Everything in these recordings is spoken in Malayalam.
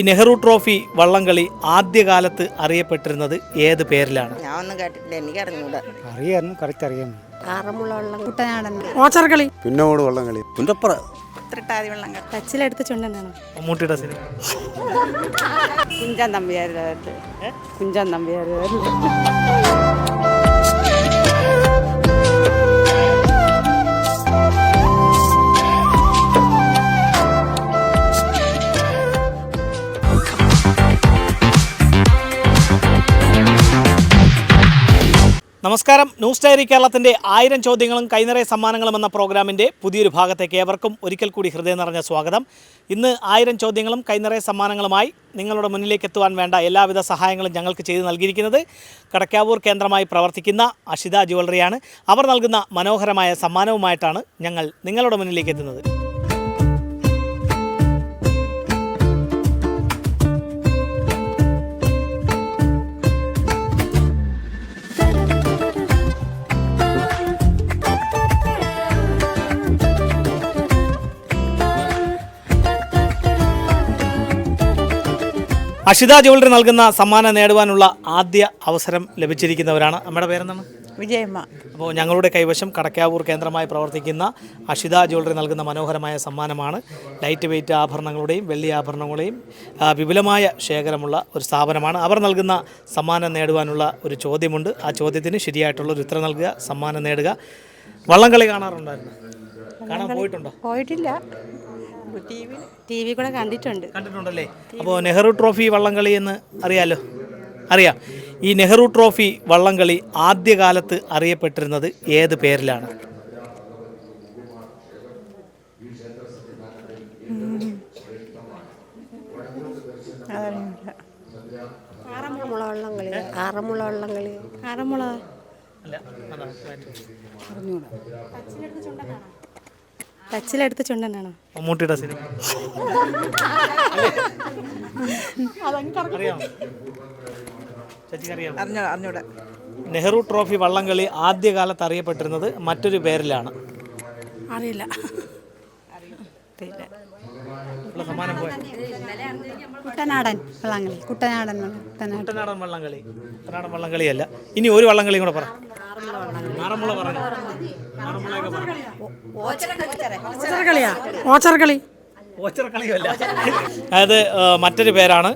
ഈ നെഹ്റു ട്രോഫി വള്ളംകളി ആദ്യകാലത്ത് അറിയപ്പെട്ടിരുന്നത് ഏത് പേരിലാണ്? ഞാൻ ഒന്നും കേട്ടിട്ടില്ല, എനിക്ക് അറിഞ്ഞൂടാ. അറിയായിരുന്നു, കറക്റ്റ് അറിയാം. ആറന്മുള വള്ളം, കുട്ടനാടൻ ഓച്ചർകളി, പിന്നോട് വള്ളംകളി, പുന്നപ്പുറ, തൃട്ടാതി വള്ളംകളി, ടച്ചിലെടുത്ത് ചുണ്ടെന്നാണ്. മമ്മൂട്ടിയുടെ സിനിമ കുഞ്ചൻ തമ്പിയാരുടെ കുഞ്ചൻ തമ്പിയാരുടെ നമസ്കാരം. ന്യൂസ് ഡയറി കേരളത്തിൻ്റെ 1000 ചോദ്യങ്ങളും കൈനിറയ സമ്മാനങ്ങളും എന്ന പ്രോഗ്രാമിൻ്റെ പുതിയൊരു ഭാഗത്തേക്ക് ഏവർക്കും ഒരിക്കൽ കൂടി ഹൃദയം നിറഞ്ഞ സ്വാഗതം. ഇന്ന് 1000 ചോദ്യങ്ങളും കൈനിറയ സമ്മാനങ്ങളുമായി നിങ്ങളുടെ മുന്നിലേക്ക് എത്തുവാൻ വേണ്ട എല്ലാവിധ സഹായങ്ങളും ഞങ്ങൾക്ക് ചെയ്തു നൽകിയിരിക്കുന്നത് കടക്കാവൂർ കേന്ദ്രമായി പ്രവർത്തിക്കുന്ന അഷിത ജ്വല്ലറിയാണ്. അവർ നൽകുന്ന മനോഹരമായ സമ്മാനവുമായിട്ടാണ് ഞങ്ങൾ നിങ്ങളുടെ മുന്നിലേക്ക് എത്തുന്നത്. അഷിത ജ്വല്ലറി നൽകുന്ന സമ്മാനം നേടുവാനുള്ള ആദ്യ അവസരം ലഭിച്ചിരിക്കുന്നവരാണ്. നമ്മുടെ പേരെന്താണ്? വിജയമ്മ. അപ്പോൾ ഞങ്ങളുടെ കൈവശം കടക്കാവൂർ കേന്ദ്രമായി പ്രവർത്തിക്കുന്ന അഷിത ജ്വല്ലറി നൽകുന്ന മനോഹരമായ സമ്മാനമാണ്. ലൈറ്റ് വെയ്റ്റ് ആഭരണങ്ങളുടെയും വെള്ളി ആഭരണങ്ങളുടെയും വിപുലമായ ശേഖരമുള്ള ഒരു സ്ഥാപനമാണ്. അവർ നൽകുന്ന സമ്മാനം നേടുവാനുള്ള ഒരു ചോദ്യമുണ്ട്. ആ ചോദ്യത്തിന് ശരിയായിട്ടുള്ളൊരു ഉത്തരം നൽകുക, സമ്മാനം നേടുക. വള്ളംകളി കാണാറുണ്ടായിരുന്നു? കാണാൻ പോയിട്ടുണ്ടോ? പോയിട്ടില്ല, ടി വി കൂടെ കണ്ടിട്ടുണ്ടല്ലേ? അപ്പോൾ നെഹ്റു ട്രോഫി വള്ളംകളി എന്ന് അറിയാം. ഈ നെഹ്റു ട്രോഫി വള്ളംകളി ആദ്യകാലത്ത് അറിയപ്പെട്ടിരുന്നത് ഏത് പേരിലാണ്? ആറന്മുള വള്ളംകളി, ആറന്മുള വള്ളംകളി, ആറന്മുള ടച്ചിലെടുത്ത് ചുണ്ടെന്നാണോ? മമ്മൂട്ടിയുടെ സിനിമ അറിഞ്ഞൂടാ. നെഹ്റു ട്രോഫി വള്ളംകളി ആദ്യകാലത്ത് അറിയപ്പെട്ടിരുന്നത് മറ്റൊരു പേരിലാണ്. അറിയില്ല. സമ്മാനം പോയ കുട്ടനാടൻ വള്ളംകളി, കുട്ടനാടൻ വള്ളംകളി, കുട്ടനാടൻ വള്ളംകളിയല്ല. ഇനി ഒരു വള്ളംകളിയും കൂടെ പറ. ആറന്മുള പറഞ്ഞു. ഓച്ചറക്കളിയല്ല, അതായത് മറ്റൊരു പേരാണ്.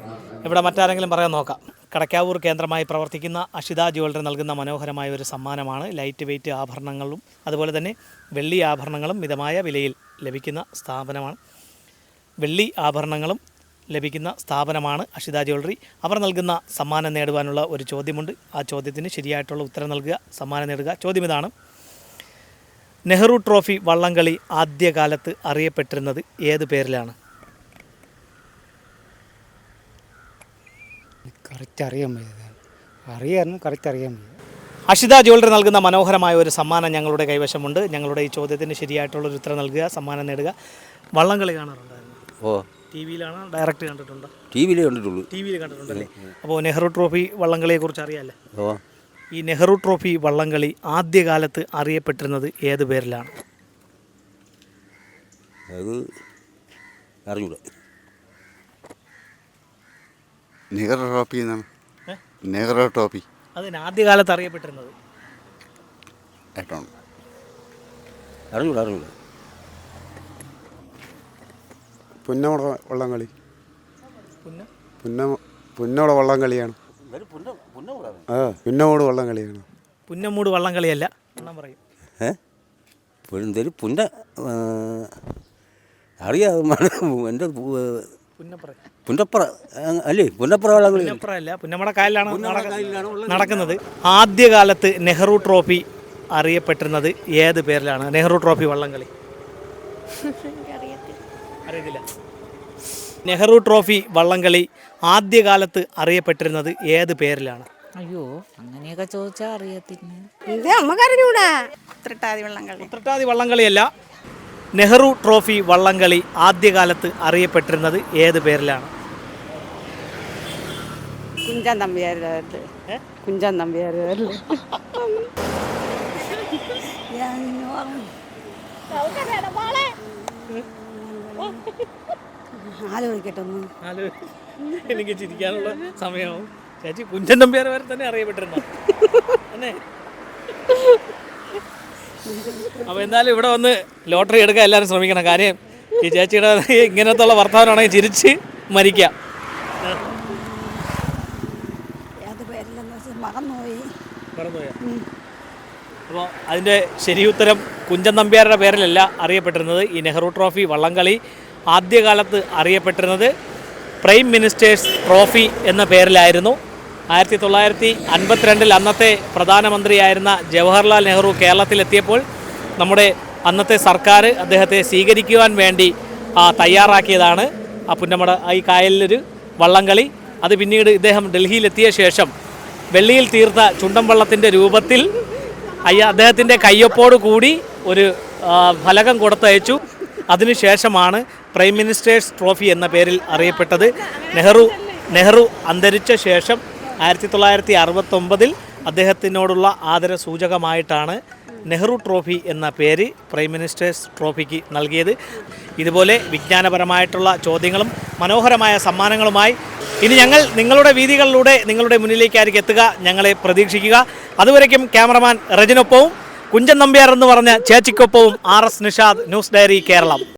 ഇവിടെ മറ്റാരെങ്കിലും പറയാൻ നോക്കാം. കടക്കാവൂർ കേന്ദ്രമായി പ്രവർത്തിക്കുന്ന അഷിത ജ്വല്ലറി നൽകുന്ന മനോഹരമായ ഒരു സമ്മാനമാണ്. ലൈറ്റ് വെയ്റ്റ് ആഭരണങ്ങളും അതുപോലെ തന്നെ വെള്ളി ആഭരണങ്ങളും മിതമായ വിലയിൽ ലഭിക്കുന്ന സ്ഥാപനമാണ്. വെള്ളി ആഭരണങ്ങളും ലഭിക്കുന്ന സ്ഥാപനമാണ് അഷിത ജ്വല്ലറി. അവർ നൽകുന്ന സമ്മാനം നേടുവാനുള്ള ഒരു ചോദ്യമുണ്ട്. ആ ചോദ്യത്തിന് ശരിയായിട്ടുള്ള ഉത്തരം നൽകുക, സമ്മാനം നേടുക. ചോദ്യം ഇതാണ്: നെഹ്റു ട്രോഫി വള്ളംകളി ആദ്യകാലത്ത് അറിയപ്പെട്ടിരുന്നത് ഏത് പേരിലാണ്? അറിയായിരുന്നു, കറക്റ്റ് അറിയാൻ. അഷിത ജ്വല്ലറി നൽകുന്ന മനോഹരമായ ഒരു സമ്മാനം ഞങ്ങളുടെ കൈവശമുണ്ട്. ഞങ്ങളുടെ ഈ ചോദ്യത്തിന് ശരിയായിട്ടുള്ളൊരു ഉത്തരം നൽകുക, സമ്മാനം നേടുക. വള്ളംകളി കാണാറുണ്ടായിരുന്നു? ടി വിയിലാണ്, ഡയറക്റ്റ് കണ്ടിട്ടുണ്ടോ? ടി വിയിലേ കണ്ടിട്ടുള്ളൂ. ടി വിയിൽ കണ്ടിട്ടുണ്ടല്ലേ? അപ്പോൾ നെഹ്റു ട്രോഫി വള്ളംകളിയെക്കുറിച്ച് അറിയാമല്ലേ? ഈ നെഹ്റു ട്രോഫി വള്ളംകളി ആദ്യകാലത്ത് അറിയപ്പെട്ടിരുന്നത് ഏത് പേരിലാണ്? അത് അറിഞ്ഞൂടാ. നെഹ്റു ട്രോഫി എന്നാണ്. നെഹ്റു ട്രോഫി അതിന് ആദ്യകാലത്ത് അറിയപ്പെട്ടിരുന്നത് അറിഞ്ഞൂടാ. പുന്നോട് വള്ളംകളി, പുന്നോട് വള്ളംകളിയാണ്. പുന്നോട് വള്ളംകളിയാണ്. പുന്നമൂട് വള്ളംകളിയല്ല, പറയും. പുന്ന അറിയാം, എൻ്റെ പുന്നപ്പുറ അല്ലേ? പുന്നപ്പുറ വള്ളംകളി അല്ല, പുന്നമട കായലിലാണ് നടക്കുന്നത്. ആദ്യകാലത്ത് നെഹ്റു ട്രോഫി അറിയപ്പെട്ടിരുന്നത് ഏത് പേരിലാണ്? നെഹ്റു ട്രോഫി വള്ളംകളി അറിയത്തില്ല. നെഹ്റു ട്രോഫി വള്ളംകളി ആദ്യകാലത്ത് അറിയപ്പെട്ടിരുന്നത് ഏത് പേരിലാണ്? അയ്യോ, അങ്ങനെയൊക്കെ ചോദിച്ചാൽ അറിയത്തില്ല. നമുക്കറിഞ്ഞൂടാ. തൃട്ടാതി വള്ളംകളി. തൃട്ടാതി വള്ളംകളിയല്ല. നെഹ്റു ട്രോഫി വള്ളംകളി ആദ്യകാലത്ത് അറിയപ്പെട്ടിരുന്നത് ഏത് പേരിലാണ്? കുഞ്ചൻ തമ്പിയാരുടെ കുഞ്ചൻ തമ്പിയാരുടെ ആലോചിക്കട്ടെ ഒന്ന്. എനിക്ക് ചിരിക്കാനുള്ള സമയമാവും. ചേച്ചി കുഞ്ചൻ നമ്പ്യാർ വരെ തന്നെ അറിയപ്പെട്ടിരുന്നു അല്ലേ? അപ്പോൾ എന്തായാലും ഇവിടെ വന്ന് ലോട്ടറി എടുക്കാൻ എല്ലാവരും ശ്രമിക്കണം. കാര്യം ഈ ചേച്ചിയുടെ ഇങ്ങനത്തുള്ള വർത്തമാനമാണെങ്കിൽ ചിരിച്ച് മരിക്കാം. മറന്നുപോയോ? അപ്പോൾ അതിൻ്റെ ശരി ഉത്തരം കുഞ്ചൻ നമ്പ്യാരുടെ പേരിലല്ല അറിയപ്പെട്ടിരുന്നത്. ഈ നെഹ്റു ട്രോഫി വള്ളംകളി ആദ്യകാലത്ത് അറിയപ്പെട്ടിരുന്നത് പ്രൈം മിനിസ്റ്റേഴ്സ് ട്രോഫി എന്ന പേരിലായിരുന്നു. 1952 അന്നത്തെ പ്രധാനമന്ത്രിയായിരുന്ന ജവഹർലാൽ നെഹ്റു കേരളത്തിലെത്തിയപ്പോൾ നമ്മുടെ അന്നത്തെ സർക്കാർ അദ്ദേഹത്തെ സ്വീകരിക്കുവാൻ വേണ്ടി തയ്യാറാക്കിയതാണ് ആ പുന്നമട ഈ കായലിലൊരു വള്ളംകളി. അത് പിന്നീട് ഇദ്ദേഹം ഡൽഹിയിലെത്തിയ ശേഷം വെള്ളിയിൽ തീർത്ത ചുണ്ടൻ വള്ളത്തിൻ്റെ രൂപത്തിൽ അദ്ദേഹത്തിൻ്റെ കയ്യൊപ്പോട് കൂടി ഒരു ഫലകം കൊടുത്തയച്ചു. അതിനുശേഷമാണ് പ്രൈം മിനിസ്റ്റേഴ്സ് ട്രോഫി എന്ന പേരിൽ അറിയപ്പെട്ടത്. നെഹ്റു അന്തരിച്ച ശേഷം 1969 അദ്ദേഹത്തിനോടുള്ള ആദരസൂചകമായിട്ടാണ് നെഹ്റു ട്രോഫി എന്ന പേര് പ്രൈം മിനിസ്റ്റേഴ്സ് ട്രോഫിക്ക് നൽകിയത്. ഇതുപോലെ വിജ്ഞാനപരമായിട്ടുള്ള ചോദ്യങ്ങളും മനോഹരമായ സമ്മാനങ്ങളുമായി ഇനി ഞങ്ങൾ നിങ്ങളുടെ വീതികളിലൂടെ നിങ്ങളുടെ മുന്നിലേക്കായിരിക്കും എത്തുക. ഞങ്ങളെ പ്രതീക്ഷിക്കുക. അതുവരയ്ക്കും ക്യാമറമാൻ റജിനൊപ്പവും കുഞ്ചൻ നമ്പ്യാർ എന്ന് പറഞ്ഞ ചേച്ചിക്കൊപ്പവും RS Nishad, news diary Keralam.